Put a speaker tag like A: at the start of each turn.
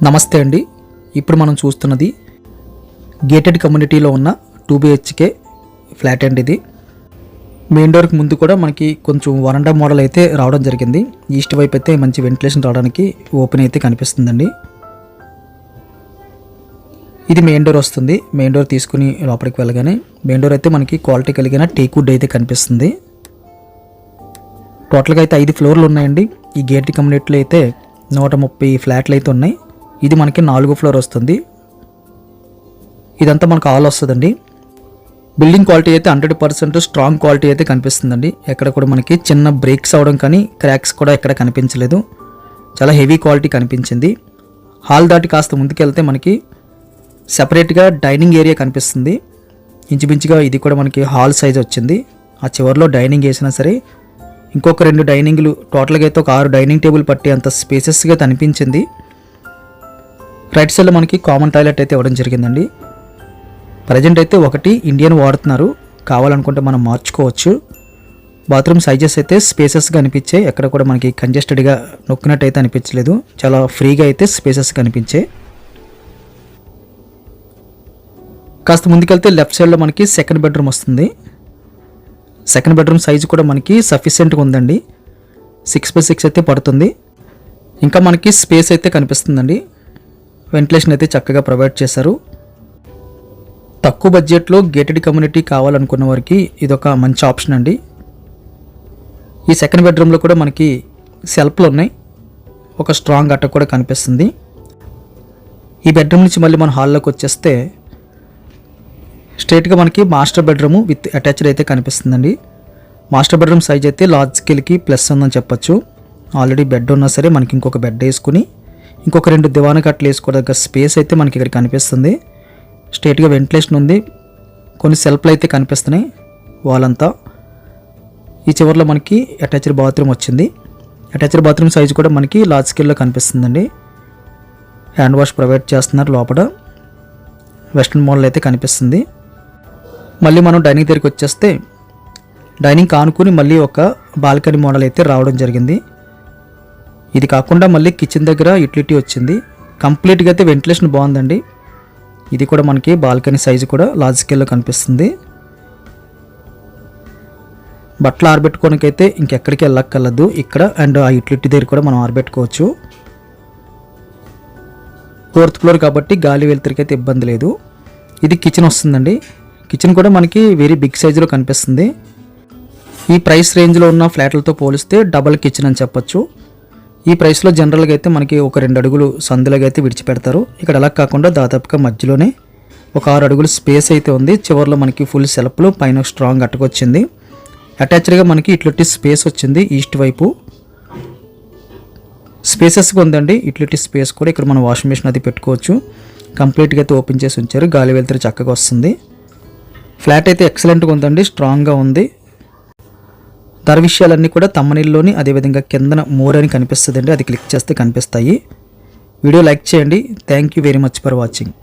A: నమస్తే అండి. ఇప్పుడు మనం చూస్తున్నది గేటెడ్ కమ్యూనిటీలో ఉన్న 2 BHK ఫ్లాట్ అండి. ఇది మెయిన్ డోర్కి ముందు కూడా మనకి కొంచెం వరండా మోడల్ అయితే రావడం జరిగింది. ఈస్ట్ వైపు అయితే మంచి వెంటిలేషన్ రావడానికి ఓపెన్ అయితే కనిపిస్తుందండి. ఇది మెయిన్ డోర్ వస్తుంది. మెయిన్ డోర్ తీసుకుని లోపలికి వెళ్ళగానే మెయిన్ డోర్ అయితే మనకి క్వాలిటీ కలిగిన టేక్ వుడ్ అయితే కనిపిస్తుంది. టోటల్గా అయితే 5 ఫ్లోర్లు ఉన్నాయండి. ఈ గేటెడ్ కమ్యూనిటీలో అయితే 130 ఫ్లాట్లు అయితే ఉన్నాయి. ఇది మనకి 4వ ఫ్లోర్ వస్తుంది. ఇదంతా మనకు హాల్ వస్తుందండి. బిల్డింగ్ క్వాలిటీ అయితే 100% స్ట్రాంగ్ క్వాలిటీ అయితే కనిపిస్తుందండి. ఎక్కడ కూడా మనకి చిన్న బ్రేక్స్ అవడం కానీ క్రాక్స్ కూడా ఎక్కడ కనిపించలేదు. చాలా హెవీ క్వాలిటీ కనిపించింది. హాల్ దాటి కాస్త ముందుకెళ్తే మనకి సెపరేట్గా డైనింగ్ ఏరియా కనిపిస్తుంది. ఇంచుమించుగా ఇది కూడా మనకి హాల్ సైజ్ వచ్చింది. ఆ చివరిలో డైనింగ్ వేసినా సరే ఇంకొక 2 డైనింగ్లు టోటల్గా అయితే ఒక 6 డైనింగ్ టేబుల్ పట్టి అంత స్పేసెస్గా కనిపించింది. రైట్ సైడ్లో మనకి కామన్ టాయిలెట్ అయితే ఇవ్వడం జరిగిందండి. ప్రజెంట్ అయితే ఒకటి ఇండియన్ వాడుతున్నారు. కావాలనుకుంటే మనం మార్చుకోవచ్చు. బాత్రూమ్ సైజెస్ అయితే స్పేసెస్గా అనిపించాయి. ఎక్కడ కూడా మనకి కంజెస్టెడ్గా నొక్కినట్టు అయితే అనిపించలేదు. చాలా ఫ్రీగా అయితే స్పేసెస్గా అనిపించాయి. కాస్త ముందుకెళ్తే లెఫ్ట్ సైడ్లో మనకి సెకండ్ బెడ్రూమ్ వస్తుంది. సెకండ్ బెడ్రూమ్ సైజు కూడా మనకి సఫిషియెంట్గా ఉందండి. 6x6 అయితే పడుతుంది. ఇంకా మనకి స్పేస్ అయితే కనిపిస్తుందండి. వెంటిలేషన్ అయితే చక్కగా ప్రొవైడ్ చేశారు. తక్కువ బడ్జెట్లో గేటెడ్ కమ్యూనిటీ కావాలనుకున్న వారికి ఇదొక మంచి ఆప్షన్ అండి. ఈ సెకండ్ బెడ్రూమ్లో కూడా మనకి సెల్ఫ్లు ఉన్నాయి. ఒక స్ట్రాంగ్ అట్ట కూడా కనిపిస్తుంది. ఈ బెడ్రూమ్ నుంచి మళ్ళీ మన హాల్లోకి వచ్చేస్తే స్ట్రైట్గా మనకి మాస్టర్ బెడ్రూమ్ విత్ అటాచ్డ్ అయితే కనిపిస్తుందండి. మాస్టర్ బెడ్రూమ్ సైజ్ అయితే లార్జ్ స్కేల్కి ప్లస్ ఉందని చెప్పొచ్చు. ఆల్రెడీ బెడ్ ఉన్నా సరే మనకి ఇంకొక బెడ్ వేసుకుని ఇంకొక 2 దివాన కట్టలు వేసుకోవడానికి స్పేస్ అయితే మనకి ఇక్కడ కనిపిస్తుంది. స్ట్రైట్గా వెంటిలేషన్ ఉంది. కొన్ని సెల్ఫ్లు అయితే కనిపిస్తున్నాయి వాళ్ళంతా. ఈ చివరిలో మనకి అటాచ్డ్ బాత్రూమ్ వచ్చింది. అటాచ్డ్ బాత్రూమ్ సైజు కూడా మనకి లార్జ్ స్కేల్లో కనిపిస్తుందండి. హ్యాండ్ వాష్ ప్రొవైడ్ చేస్తున్నారు లోపల. వెస్ట్రన్ మోడల్ అయితే కనిపిస్తుంది. మళ్ళీ మనం డైనింగ్ దగ్గరికి వచ్చేస్తే డైనింగ్ కానుకుని మళ్ళీ ఒక బాల్కనీ మోడల్ అయితే రావడం జరిగింది. ఇది కాకుండా మళ్ళీ కిచెన్ దగ్గర యూటిలిటీ వచ్చింది. కంప్లీట్గా అయితే వెంటిలేషన్ బాగుందండి. ఇది కూడా మనకి బాల్కనీ సైజు కూడా లార్జ్ స్కేల్లో కనిపిస్తుంది. బట్టలు ఆరబెట్టుకోవడానికి అయితే ఇంకెక్కడికి వెళ్ళక్కర్లేదు. ఇక్కడ అండ్ ఆ యూటిలిటీ దగ్గర కూడా మనం ఆరబెట్టుకోవచ్చు. 4th ఫ్లోర్ కాబట్టి గాలి వెలుతురికి అయితే ఇబ్బంది లేదు. ఇది కిచెన్ వస్తుందండి. కిచెన్ కూడా మనకి వెరీ బిగ్ సైజులో కనిపిస్తుంది. ఈ ప్రైస్ రేంజ్లో ఉన్న ఫ్లాట్లతో పోలిస్తే డబల్ కిచెన్ అని చెప్పొచ్చు. ఈ ప్రైస్లో జనరల్గా అయితే మనకి ఒక 2 అడుగులు సందులుగా అయితే విడిచిపెడతారు. ఇక్కడ అలా కాకుండా దాదాపుగా మధ్యలోనే ఒక 6 అడుగులు స్పేస్ అయితే ఉంది. చివరిలో మనకి ఫుల్ సెల్ఫ్లు, పైన స్ట్రాంగ్ అట్టుకొచ్చింది. అటాచ్డ్గా మనకి ఇట్లాంటి స్పేస్ వచ్చింది. ఈస్ట్ వైపు స్పేసెస్గా ఉందండి. ఇట్లాంటి స్పేస్ కూడా ఇక్కడ మనం వాషింగ్ మెషిన్ అది పెట్టుకోవచ్చు. కంప్లీట్గా అయితే ఓపెన్ చేసి ఉంచారు. గాలి వెలుతురు చక్కగా వస్తుంది. ఫ్లాట్ అయితే ఎక్సలెంట్గా ఉందండి. స్ట్రాంగ్గా ఉంది. ధర విషయాలన్నీ కూడా తమ్మనీళ్ళలోని అదేవిధంగా కిందన మోర్ అని కనిపిస్తుందండి. అది క్లిక్ చేస్తే కనిపిస్తాయి. వీడియో లైక్ చేయండి. Thank you very much for watching.